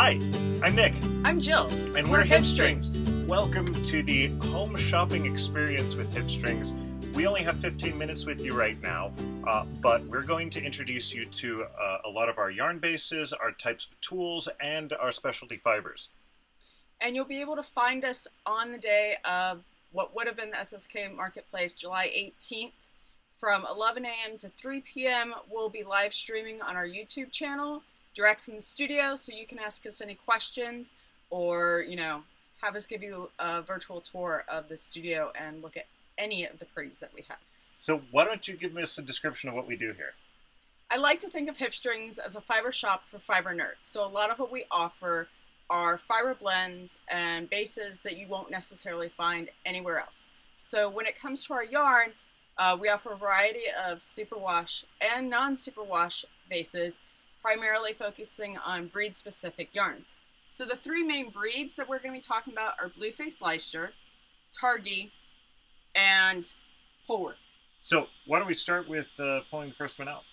Hi, I'm Nick. I'm Jill. And we're Hipstrings. Welcome to the home shopping experience with Hipstrings. We only have 15 minutes with you right now, but we're going to introduce you to a lot of our yarn bases, our types of tools, and our specialty fibers. And you'll be able to find us on the day of what would have been the SSK Marketplace, July 18th. From 11 a.m. to 3 p.m. we'll be live streaming on our YouTube channel, direct from the studio, so you can ask us any questions or, have us give you a virtual tour of the studio and look at any of the pretties that we have. So why don't you give us a description of what we do here? I like to think of Hipstrings as a fiber shop for fiber nerds. So a lot of what we offer are fiber blends and bases that you won't necessarily find anywhere else. So when it comes to our yarn, we offer a variety of superwash and non-superwash bases, primarily focusing on breed-specific yarns. So the three main breeds that we're going to be talking about are Blueface Leicester, Targhee, and Polwarth. So why don't we start with pulling the first one out?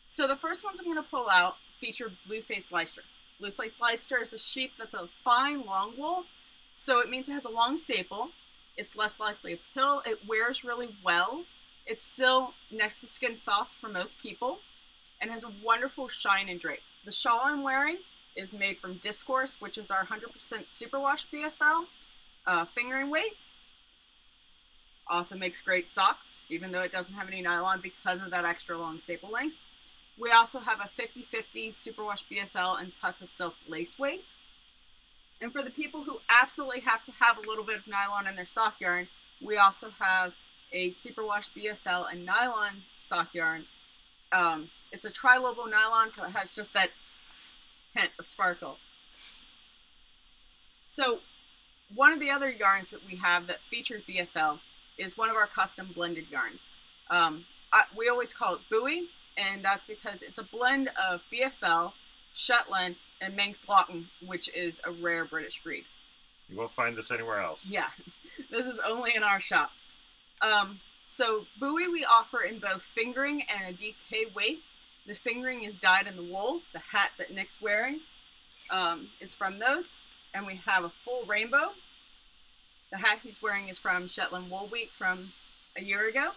So the first ones I'm going to pull out feature Blueface Leicester. Blueface Leicester is a sheep that's a fine long wool, so it means it has a long staple. It's less likely to pill. It wears really well. It's still next to skin soft for most people and has a wonderful shine and drape. The shawl I'm wearing is made from Discourse, which is our 100% superwash BFL fingering weight. Also makes great socks, even though it doesn't have any nylon because of that extra long staple length. We also have a 50/50 superwash BFL and Tussa silk lace weight. And for the people who absolutely have to have a little bit of nylon in their sock yarn, we also have a superwash BFL and nylon sock yarn. It's a tri-lobo nylon, so it has just that hint of sparkle. So one of the other yarns that we have that features BFL is one of our custom blended yarns. We always call it Bowie, and that's because it's a blend of BFL, Shetland, and Manx Lawton, which is a rare British breed. You won't find this anywhere else. Yeah, this is only in our shop. So Bowie we offer in both fingering and a DK weight. The fingering is dyed in the wool. The hat that Nick's wearing is from those. And we have a full rainbow. The hat he's wearing is from Shetland Wool Week from a year ago.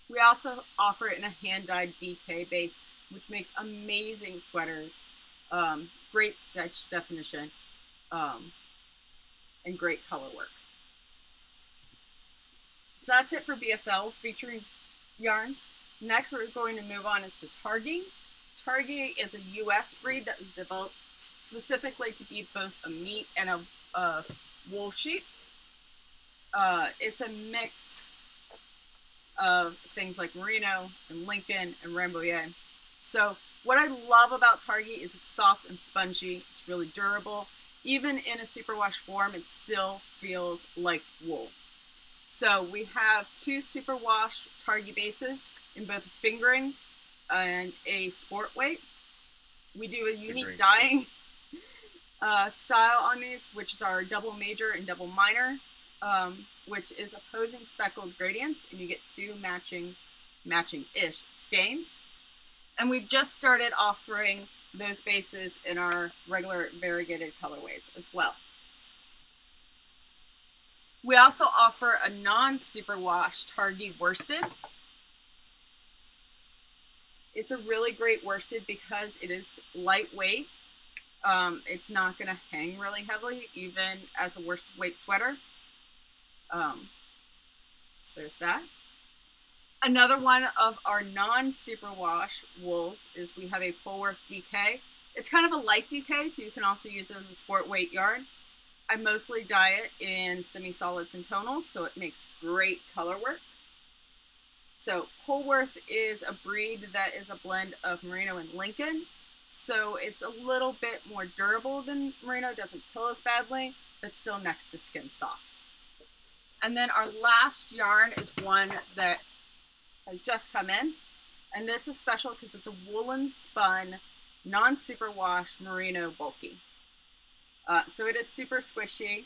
We also offer it in a hand-dyed DK base, which makes amazing sweaters, great stitch definition, and great color work. So that's it for BFL, featuring yarns. Next, we're going to move on is to Targhee. Targhee is a U.S. breed that was developed specifically to be both a meat and a wool sheep. It's a mix of things like merino and Lincoln and Rambouillet. So what I love about Targhee is it's soft and spongy. It's really durable. Even in a superwash form, it still feels like wool. So we have two superwash Targhee bases in both a fingering and a sport weight. We do a unique dyeing style on these, which is our double major and double minor, which is opposing speckled gradients, and you get two matching-ish skeins. And we've just started offering those bases in our regular variegated colorways as well. We also offer a non-superwash Targhee worsted. It's a really great worsted because it is lightweight. It's not going to hang really heavily, even as a worsted weight sweater. So there's that. Another one of our non-superwash wools is we have a Polwarth DK. It's kind of a light DK, so you can also use it as a sport weight yarn. I mostly dye it in semi-solids and tonals, so it makes great color work. So Polwarth is a breed that is a blend of merino and Lincoln, so it's a little bit more durable than merino, doesn't pill as badly, but still next to skin soft. And then our last yarn is one that has just come in, and this is special because it's a woolen spun, non-superwash merino bulky. So it is super squishy.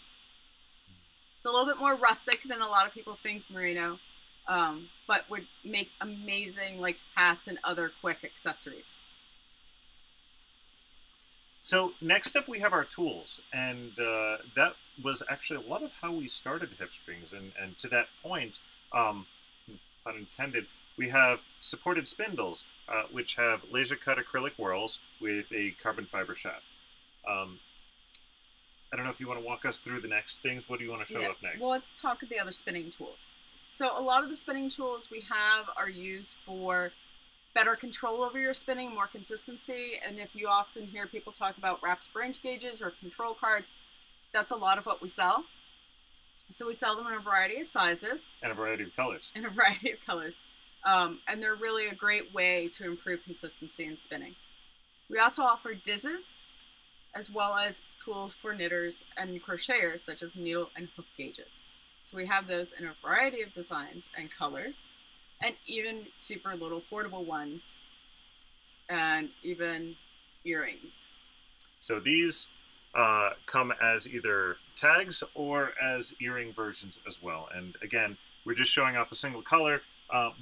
It's a little bit more rustic than a lot of people think merino, but would make amazing like hats and other quick accessories. So next up we have our tools, and that was actually a lot of how we started Hipstrings, and to that point, pun intended, we have supported spindles, which have laser-cut acrylic whorls with a carbon fiber shaft. I don't know if you want to walk us through the next things. What do you want to show up next? Well, let's talk about the other spinning tools. So a lot of the spinning tools we have are used for better control over your spinning, more consistency, and if you often hear people talk about wraps per inch gauges or control cards, that's a lot of what we sell. So we sell them in a variety of sizes. And a variety of colors. And a variety of colors. And they're really a great way to improve consistency in spinning. We also offer dizzes, as well as tools for knitters and crocheters, such as needle and hook gauges. So we have those in a variety of designs and colors, and even super little portable ones, and even earrings. So these come as either tags or as earring versions as well. And again, we're just showing off a single color,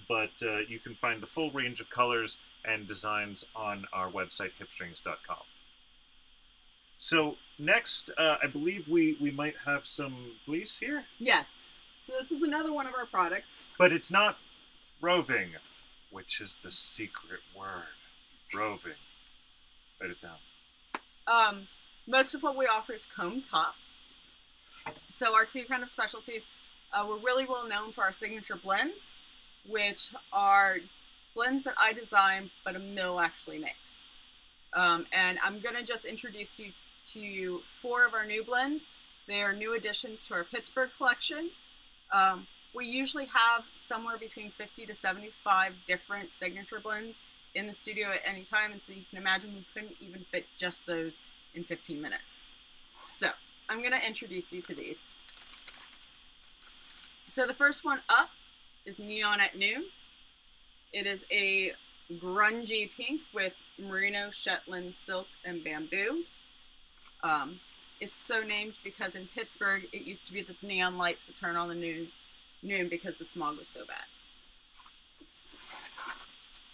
but you can find the full range of colors and designs on our website, hipstrings.com. So next, I believe we might have some fleece here. Yes. So this is another one of our products. But it's not roving, which is the secret word. Roving. Write it down. Most of what we offer is comb top. So our two kind of specialties, we're really well known for our signature blends, which are blends that I design, but a mill actually makes. And I'm going to just introduce you to 4 of our new blends. They are new additions to our Pittsburgh collection. We usually have somewhere between 50 to 75 different signature blends in the studio at any time, and so you can imagine we couldn't even fit just those in 15 minutes. So I'm going to introduce you to these. So the first one up is Neon at Noon. It is a grungy pink with merino, Shetland, silk, and bamboo. It's so named because in Pittsburgh it used to be that the neon lights would turn on at noon because the smog was so bad.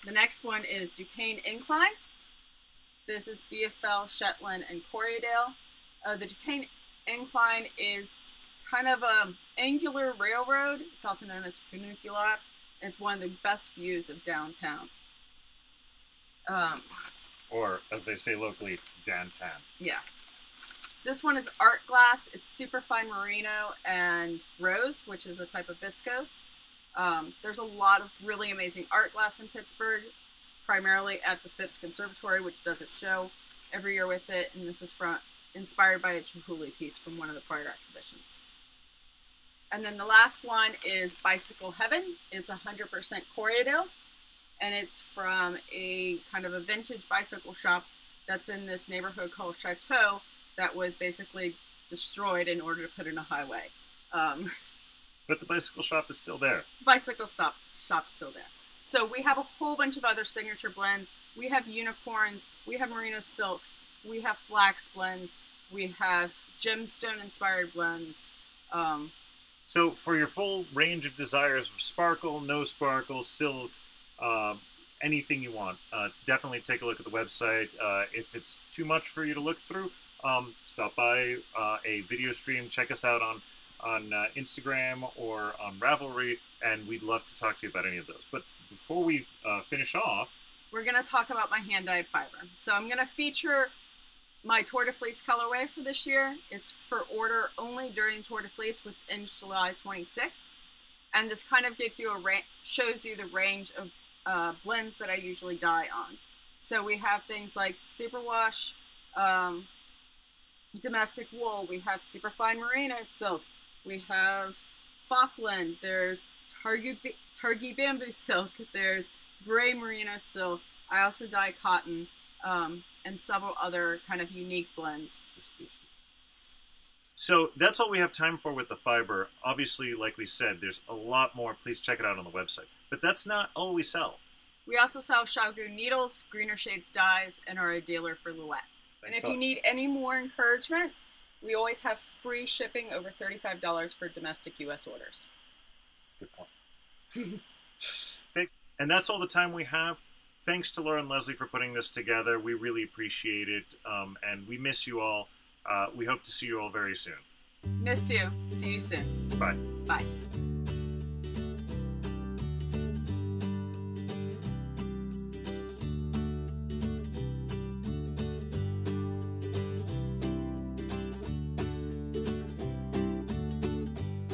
The next one is Duquesne Incline. This is BFL, Shetland, and Corriedale. The Duquesne Incline is kind of an angular railroad. It's also known as funicular. It's one of the best views of downtown. Or, as they say locally, downtown. Yeah. This one is art glass. It's super fine merino and rose, which is a type of viscose. There's a lot of really amazing art glass in Pittsburgh, primarily at the Phipps Conservatory, which does a show every year with it. And this is inspired by a Chihuly piece from one of the prior exhibitions. And then the last one is Bicycle Heaven. It's 100% Corriedale, and it's from a kind of a vintage bicycle shop that's in this neighborhood called Chateau that was basically destroyed in order to put in a highway. But the bicycle shop is still there. Bicycle shop's still there. So we have a whole bunch of other signature blends. We have unicorns, we have merino silks, we have flax blends, we have gemstone inspired blends. So for your full range of desires of sparkle, no sparkle, silk, anything you want, definitely take a look at the website. If it's too much for you to look through, stop by a video stream, check us out on Instagram or on Ravelry, and we'd love to talk to you about any of those. But before we finish off, we're going to talk about my hand-dyed fiber. So I'm going to feature my Tour de Fleece colorway for this year. It's for order only during Tour de Fleece, which ends July 26th. And this kind of gives you shows you the range of blends that I usually dye on. So we have things like superwash, domestic wool, we have superfine merino silk, we have Falkland, there's Targhee bamboo silk, there's gray merino silk. I also dye cotton, and several other kind of unique blends. So that's all we have time for with the fiber. Obviously, like we said, there's a lot more. Please check it out on the website. But that's not all we sell. We also sell Xiaogu needles, Greener Shades dyes, and are a dealer for Louette. And if you need any more encouragement, we always have free shipping over $35 for domestic U.S. orders. Good point. Thanks. And that's all the time we have thanks to Laura and Leslie for putting this together. We really appreciate it, and we miss you all. We hope to see you all very soon. Miss you. See you soon. Bye. Bye.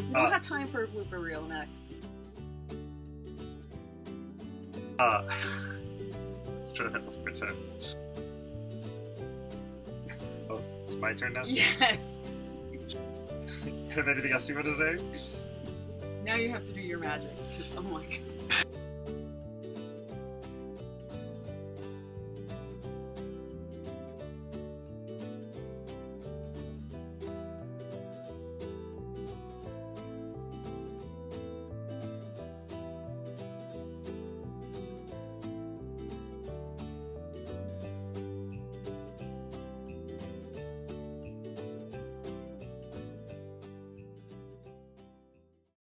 We don't have time for a blooper reel neck. Let's try that one more time. Oh, it's my turn now? Yes. Have anything else you want to say? Now you have to do your magic. 'Cause, oh my god.